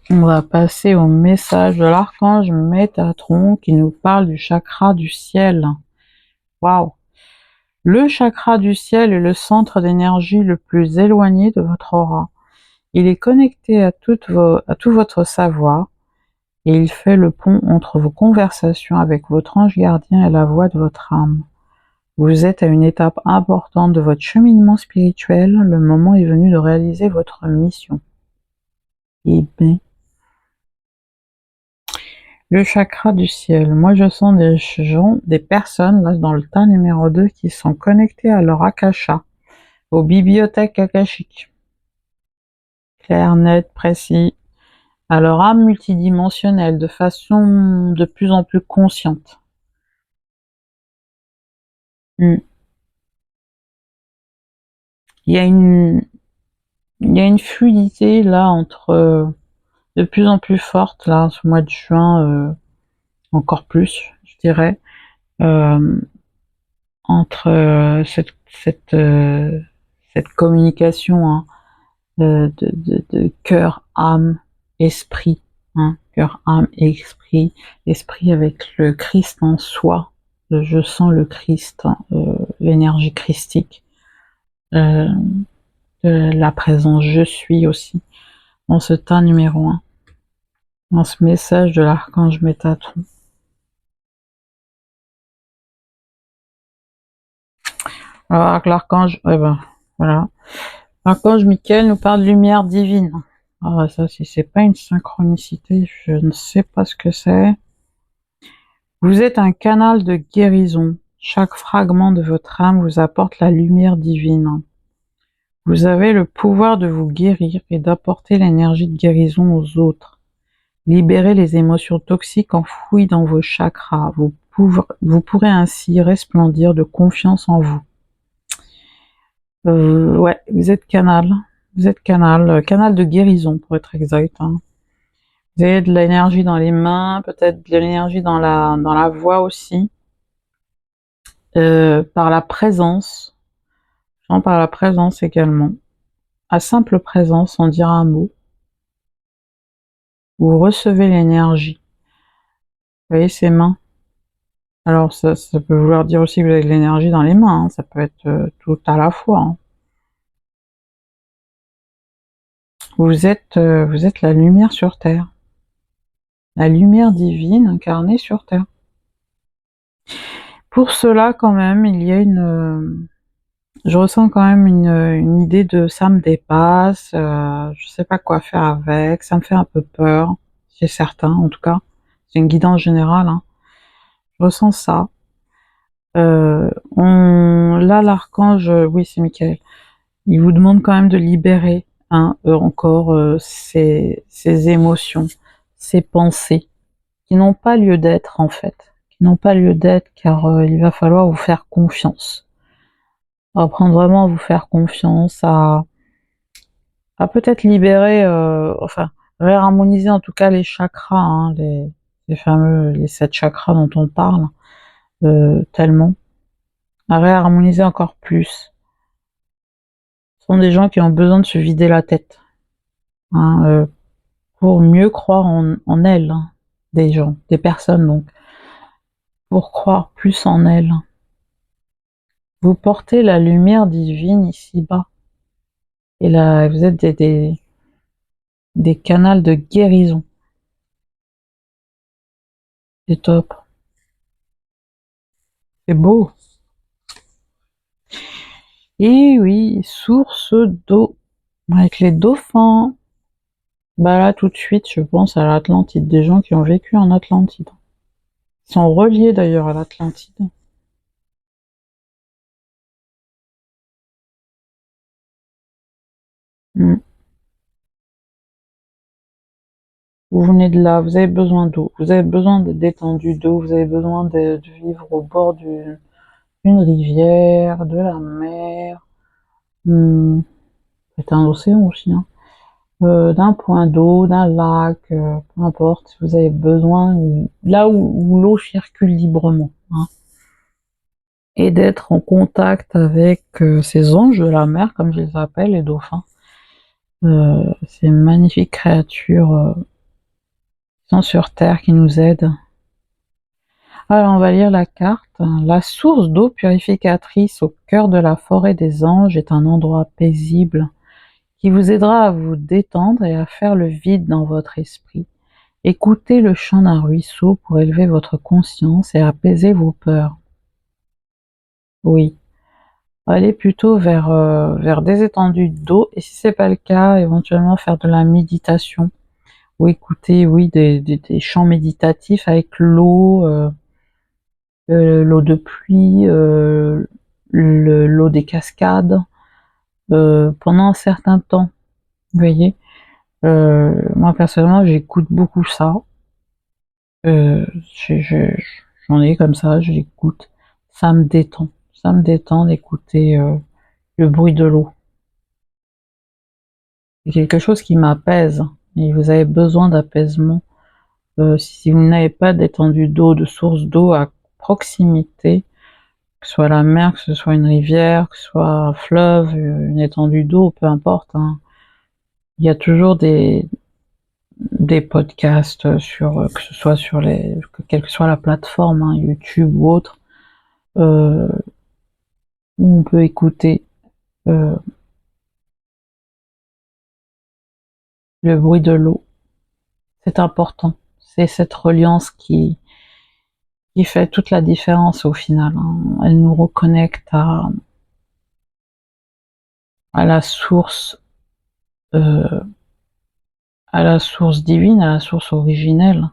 On va passer au message de l'archange Métatron qui nous parle du chakra du ciel. Waouh! Le chakra du ciel est le centre d'énergie le plus éloigné de votre aura. Il est connecté à tout votre savoir et il fait le pont entre vos conversations avec votre ange gardien et la voix de votre âme. Vous êtes à une étape importante de votre cheminement spirituel, le moment est venu de réaliser votre mission. Et bien, le chakra du ciel. Moi, je sens des personnes, là, dans le tas numéro 2, qui sont connectées à leur akasha, aux bibliothèques akashiques. Clair, net, précis, à leur âme multidimensionnelle, de façon de plus en plus consciente. Il y a une fluidité, là, entre, de plus en plus forte, là, ce mois de juin, encore plus, je dirais, entre cette communication, hein, de cœur, âme, esprit, hein, cœur, âme et esprit avec le Christ en soi. Je sens le Christ, hein, l'énergie christique, la présence je suis aussi, dans ce tas numéro 1, dans ce message de l'archange Métatron. Alors l'archange, voilà. L'archange Michael nous parle de lumière divine. Ah, ça, si c'est pas une synchronicité, je ne sais pas ce que c'est. Vous êtes un canal de guérison. Chaque fragment de votre âme vous apporte la lumière divine. Vous avez le pouvoir de vous guérir et d'apporter l'énergie de guérison aux autres. Libérez les émotions toxiques enfouies dans vos chakras. Vous pourrez ainsi resplendir de confiance en vous. Ouais, vous êtes canal. Vous êtes canal de guérison pour être exact, hein. Vous avez de l'énergie dans les mains, peut-être de l'énergie dans la voix aussi. Par la présence. Par la présence également. À simple présence, sans dire un mot. Vous recevez l'énergie. Vous voyez ces mains? Alors ça peut vouloir dire aussi que vous avez de l'énergie dans les mains, hein. Ça peut être tout à la fois, hein. Vous êtes la lumière sur Terre. La lumière divine incarnée sur Terre. Pour cela, quand même, il y a je ressens quand même une idée de ça me dépasse, je sais pas quoi faire avec, ça me fait un peu peur, chez certains en tout cas. C'est une guidance générale, hein. Je ressens ça. Là, l'archange, oui, c'est Michael. Il vous demande quand même de libérer, hein, encore ces émotions, ces pensées qui n'ont pas lieu d'être en fait, qui n'ont pas lieu d'être car il va falloir vous faire confiance. Apprendre vraiment à vous faire confiance, à peut-être libérer, enfin réharmoniser en tout cas les chakras, hein, les 7 chakras dont on parle tellement, à réharmoniser encore plus. Ce sont des gens qui ont besoin de se vider la tête, hein, pour mieux croire en elles, hein, des gens, des personnes donc, pour croire plus en elles. Vous portez la lumière divine ici-bas, et là vous êtes des canals de guérison. C'est top. C'est beau. Et oui, source d'eau. Avec les dauphins. Bah là, tout de suite, je pense à l'Atlantide. Des gens qui ont vécu en Atlantide. Ils sont reliés d'ailleurs à l'Atlantide. Mm. Vous venez de là, vous avez besoin d'eau. Vous avez besoin d'étendue d'eau. Vous avez besoin de vivre au bord d'une rivière, de la mer. C'est un océan aussi, hein. D'un point d'eau, d'un lac, peu importe, si vous avez besoin, là où l'eau circule librement, hein. Et d'être en contact avec ces anges de la mer, comme je les appelle, les dauphins. Ces magnifiques créatures qui sont sur Terre, qui nous aident. Alors on va lire la carte. La source d'eau purificatrice au cœur de la forêt des anges est un endroit paisible qui vous aidera à vous détendre et à faire le vide dans votre esprit. Écoutez le chant d'un ruisseau pour élever votre conscience et apaiser vos peurs. Oui, allez plutôt vers des étendues d'eau, et si c'est pas le cas, éventuellement faire de la méditation ou écouter, oui, des chants méditatifs avec l'eau de pluie, l'eau des cascades, pendant un certain temps. Vous voyez, moi personnellement, j'écoute beaucoup ça. Euh, je- je- J'en ai comme ça, j'écoute. Ça me détend. Ça me détend d'écouter le bruit de l'eau. C'est quelque chose qui m'apaise. Et vous avez besoin d'apaisement. Si vous n'avez pas d'étendue d'eau, de source d'eau à proximité, que ce soit la mer, que ce soit une rivière, que ce soit un fleuve, une étendue d'eau, peu importe, hein. Il y a toujours des podcasts sur, que ce soit sur quelle que soit la plateforme, hein, YouTube ou autre, euh, où on peut écouter euh, le bruit de l'eau. C'est important. C'est cette reliance qui fait toute la différence au final, hein. Elle nous reconnecte à la source, euh, à la source divine, à la source originelle.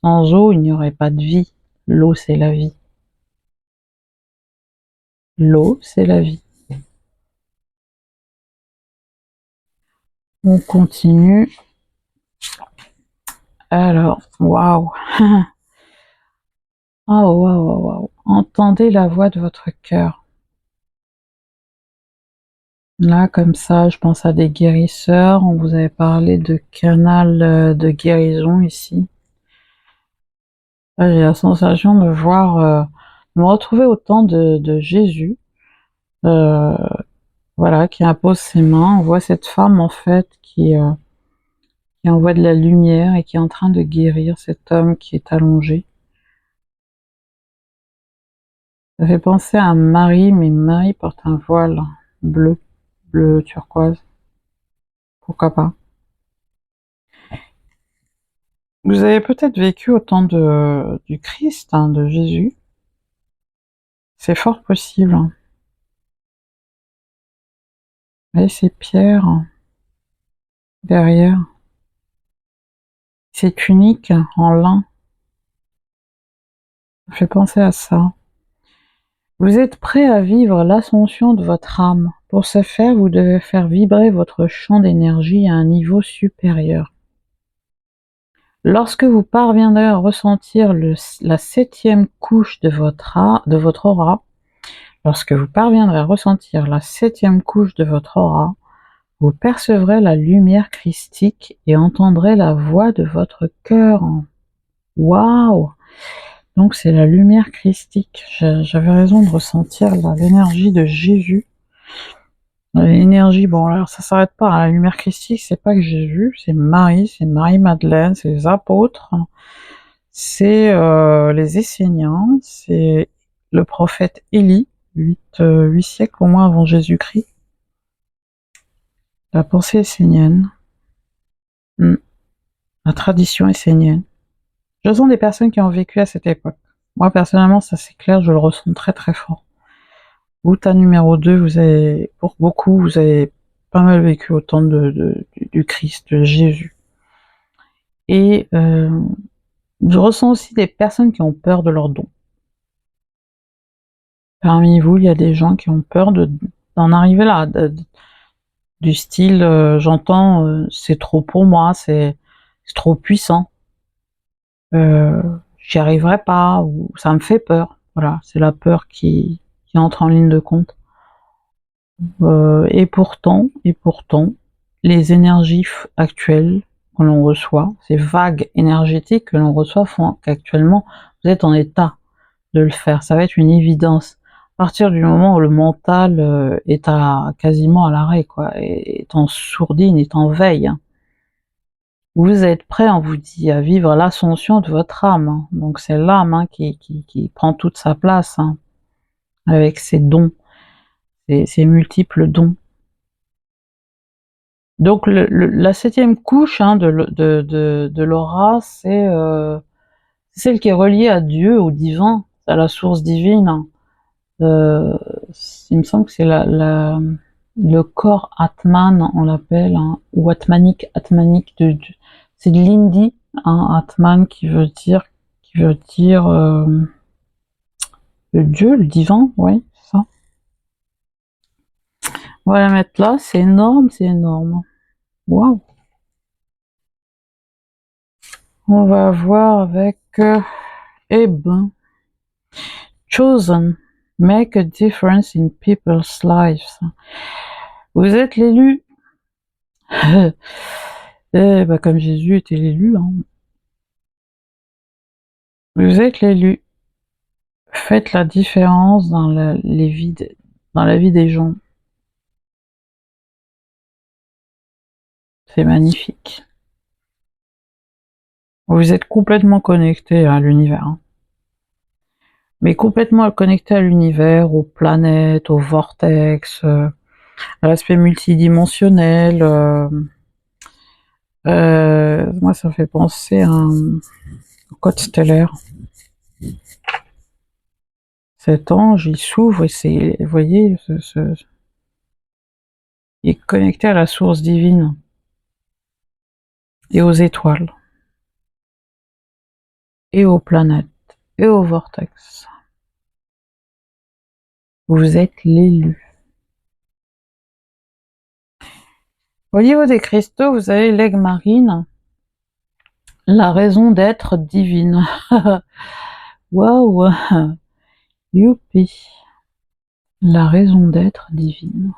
Sans eau, il n'y aurait pas de vie. L'eau, c'est la vie. L'eau, c'est la vie. On continue. Alors, waouh. Oh, waouh, waouh, waouh. Entendez la voix de votre cœur. Là, comme ça, je pense à des guérisseurs. On vous avait parlé de canal de guérison ici. Là, j'ai la sensation de voir, de me retrouver au temps de Jésus, euh, voilà, qui impose ses mains. On voit cette femme, en fait, qui envoie de la lumière et qui est en train de guérir cet homme qui est allongé. Ça fait penser à Marie, mais Marie porte un voile bleu, bleu turquoise. Pourquoi pas? Vous avez peut-être vécu au temps du Christ, hein, de Jésus. C'est fort possible. Et ces pierres derrière, c'est unique en lin. Ça fait penser à ça. Vous êtes prêt à vivre l'ascension de votre âme. Pour ce faire, vous devez faire vibrer votre champ d'énergie à un niveau supérieur. Lorsque vous parviendrez à ressentir la 7e couche de votre aura, lorsque vous parviendrez à ressentir la 7e couche de votre aura, vous percevrez la lumière christique et entendrez la voix de votre cœur. Waouh! Donc c'est la lumière christique. J'avais raison de ressentir l'énergie de Jésus. L'énergie, bon alors ça s'arrête pas, hein. La lumière christique, c'est pas que Jésus, c'est Marie-Madeleine, c'est les apôtres, c'est les Esséniens, c'est le prophète Élie, 8 siècles au moins avant Jésus-Christ. La pensée essénienne. La tradition essénienne. Je sens des personnes qui ont vécu à cette époque. Moi, personnellement, ça c'est clair, je le ressens très très fort. Bouddha numéro 2, pour beaucoup, vous avez pas mal vécu au temps du Christ, de Jésus. Et je ressens aussi des personnes qui ont peur de leurs dons. Parmi vous, il y a des gens qui ont peur d'en arriver là, du style, j'entends, c'est trop pour moi, c'est trop puissant, j'y arriverai pas, ou ça me fait peur. Voilà, c'est la peur qui entre en ligne de compte. Et pourtant, les énergies actuelles que l'on reçoit, ces vagues énergétiques que l'on reçoit font qu'actuellement, vous êtes en état de le faire. Ça va être une évidence. À partir du moment où le mental est quasiment à l'arrêt, quoi, est en sourdine, est en veille, hein. Vous êtes prêt, on vous dit, à vivre l'ascension de votre âme, hein. Donc c'est l'âme, hein, qui prend toute sa place, hein, avec ses dons, ses multiples dons. Donc la 7e couche, hein, de l'aura, c'est celle qui est reliée à Dieu, au divin, à la source divine, hein. Il me semble que c'est le corps Atman, on l'appelle, hein, ou Atmanique, c'est de l'hindi, hein, Atman, qui veut dire le Dieu, le divin, ouais, c'est ça. On va la mettre là, c'est énorme, c'est énorme. Waouh! On va voir avec eh ben, chosen, make a difference in people's lives. Vous êtes l'élu. Eh ben, comme Jésus était l'élu, hein. Vous êtes l'élu. Faites la différence dans la vie des gens. C'est magnifique. Vous êtes complètement connecté à l'univers, hein. Mais complètement connecté à l'univers, aux planètes, aux vortex, à l'aspect multidimensionnel. Moi, ça me fait penser à un code stellaire. Cet ange, il s'ouvre et vous voyez, il est connecté à la source divine et aux étoiles et aux planètes et aux vortex. Vous êtes l'élu. Au niveau des cristaux, vous avez l'aigle marine, la raison d'être divine. Waouh, youpi, la raison d'être divine.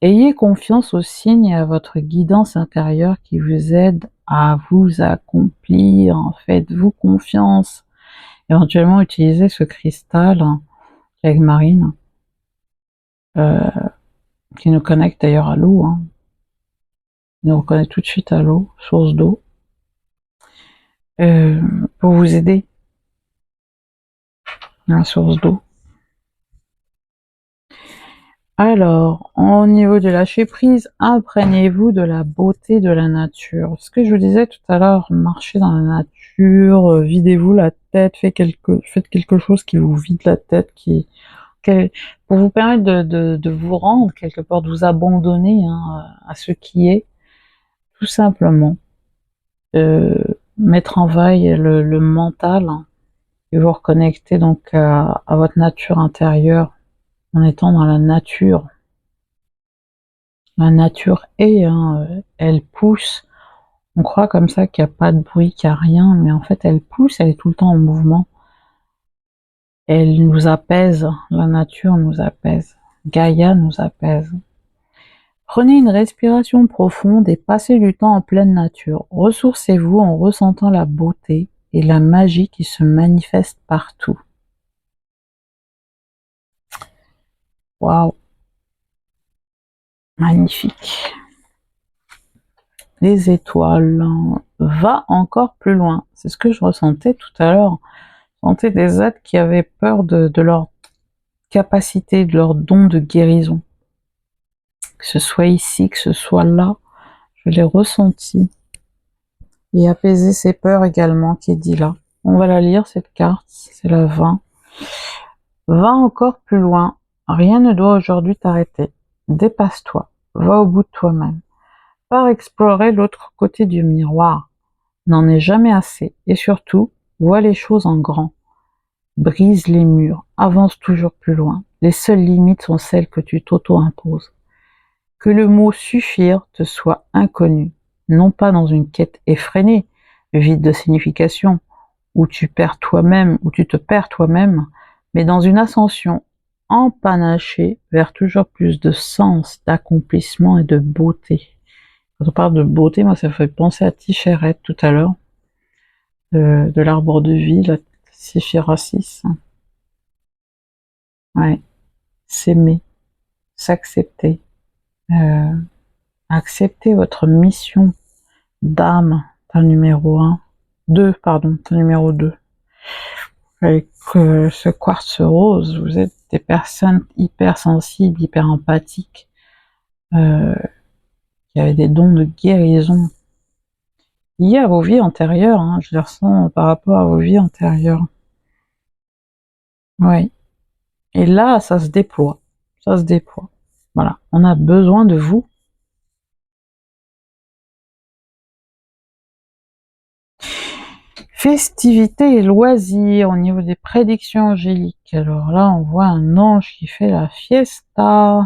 Ayez confiance aux signes et à votre guidance intérieure qui vous aide à vous accomplir. Faites-vous confiance. Éventuellement, utilisez ce cristal, l'aigle marine, qui nous connecte d'ailleurs à l'eau, hein. Il nous reconnaît tout de suite à l'eau, source d'eau, pour vous aider. la source d'eau. Alors, au niveau du lâcher prise, imprégnez-vous de la beauté de la nature. Ce que je vous disais tout à l'heure, marchez dans la nature, videz-vous la tête, faites quelque chose qui vous vide la tête, pour vous permettre de vous rendre quelque part, de vous abandonner hein, à ce qui est, tout simplement. Mettre en veille le mental hein, et vous reconnecter donc à votre nature intérieure en étant dans la nature. La nature est, hein, elle pousse. On croit comme ça qu'il n'y a pas de bruit, qu'il n'y a rien, mais en fait elle pousse, elle est tout le temps en mouvement. Elle nous apaise, la nature nous apaise, Gaïa nous apaise. Prenez une respiration profonde et passez du temps en pleine nature. Ressourcez-vous en ressentant la beauté et la magie qui se manifeste partout. Waouh! Magnifique! Les étoiles, va encore plus loin. C'est ce que je ressentais tout à l'heure. Je sentais des êtres qui avaient peur de leur capacité, de leur don de guérison. Que ce soit ici, que ce soit là, je l'ai ressenti. Et apaiser ses peurs également, qui est dit là. On va la lire, cette carte, c'est la 20. Va encore plus loin, rien ne doit aujourd'hui t'arrêter. Dépasse-toi, va au bout de toi-même. Pars explorer l'autre côté du miroir. N'en est jamais assez. Et surtout, vois les choses en grand. Brise les murs, avance toujours plus loin. Les seules limites sont celles que tu t'auto-imposes. Que le mot suffire te soit inconnu, non pas dans une quête effrénée, vide de signification, où tu perds toi-même, où tu te perds toi-même, mais dans une ascension empanachée vers toujours plus de sens, d'accomplissement et de beauté. Quand on parle de beauté, moi ça fait penser à Tichéret tout à l'heure, de l'arbre de vie, la Séphirosis. Ouais, s'aimer, s'accepter, accepter votre mission d'âme, t'as le numéro 1, 2, pardon, t'as le numéro 2. Avec ce quartz rose, vous êtes des personnes hyper sensibles, hyper empathiques, qui avaient des dons de guérison liés à vos vies antérieures, hein, je les ressens par rapport à vos vies antérieures. Oui. Et là, ça se déploie. Ça se déploie. Voilà. On a besoin de vous. Festivités et loisirs au niveau des prédictions angéliques. Alors là, on voit un ange qui fait la fiesta.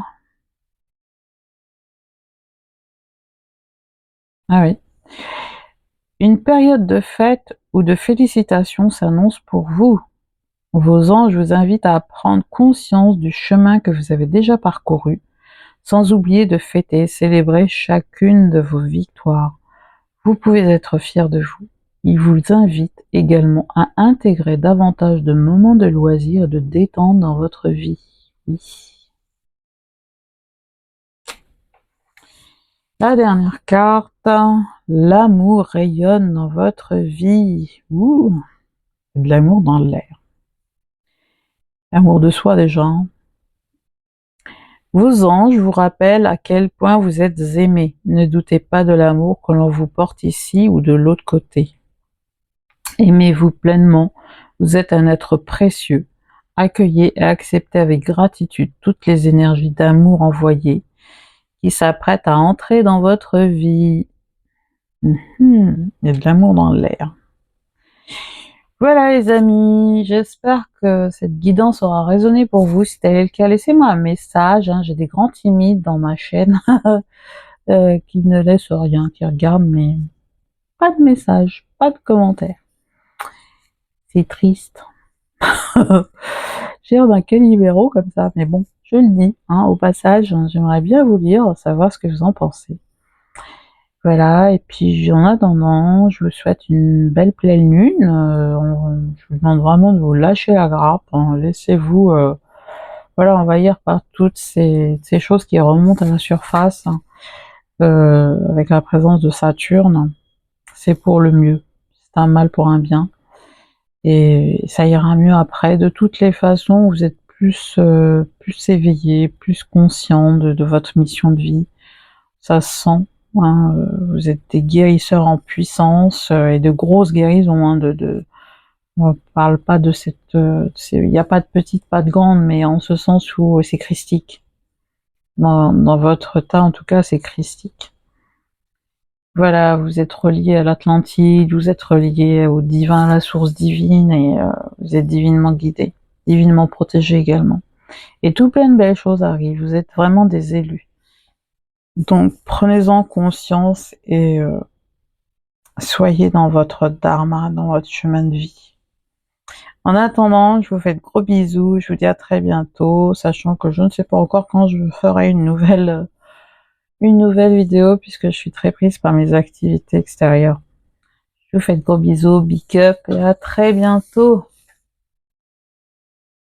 Ah oui. Une période de fête ou de félicitations s'annonce pour vous. Vos anges vous invitent à prendre conscience du chemin que vous avez déjà parcouru, sans oublier de fêter et célébrer chacune de vos victoires. Vous pouvez être fiers de vous. Ils vous invitent également à intégrer davantage de moments de loisirs et de détente dans votre vie. Oui. La dernière carte, l'amour rayonne dans votre vie. Ouh, de l'amour dans l'air. L'amour de soi déjà. Vos anges vous rappellent à quel point vous êtes aimés. Ne doutez pas de l'amour que l'on vous porte ici ou de l'autre côté. Aimez-vous pleinement, vous êtes un être précieux. Accueillez et acceptez avec gratitude toutes les énergies d'amour envoyées qui s'apprêtent à entrer dans votre vie. Il y a de l'amour dans l'air. Voilà les amis, j'espère que cette guidance aura résonné pour vous. Si tel est le cas, laissez-moi un message. Hein. J'ai des grands timides dans ma chaîne qui ne laissent rien, qui regardent, mais pas de message, pas de commentaire. C'est triste. J'ai un quel numéro comme ça, mais bon, je le dis, hein, au passage, j'aimerais bien vous lire, savoir ce que vous en pensez. Voilà, et puis en attendant, je vous souhaite une belle pleine lune. Je vous demande vraiment de vous lâcher la grappe, hein, laissez-vous voilà, envahir par toutes ces choses qui remontent à la surface, hein, avec la présence de Saturne. C'est pour le mieux, c'est un mal pour un bien. et ça ira mieux après. De toutes les façons, vous êtes plus éveillé, plus conscient de votre mission de vie. Ça se sent, hein, vous êtes des guérisseurs en puissance, et de grosses guérisons, hein, on parle pas de cette, il n'y a pas de petite, pas de grande, mais en ce sens où c'est christique. Dans votre tas, en tout cas, c'est christique. Voilà, vous êtes relié à l'Atlantide, vous êtes relié au divin, à la source divine, et vous êtes divinement guidé, divinement protégé également. Et tout plein de belles choses arrivent, vous êtes vraiment des élus. Donc prenez-en conscience et soyez dans votre dharma, dans votre chemin de vie. En attendant, je vous fais de gros bisous, je vous dis à très bientôt, sachant que je ne sais pas encore quand je ferai une nouvelle vidéo, puisque je suis très prise par mes activités extérieures. Je vous fais de gros bisous, big up et à très bientôt.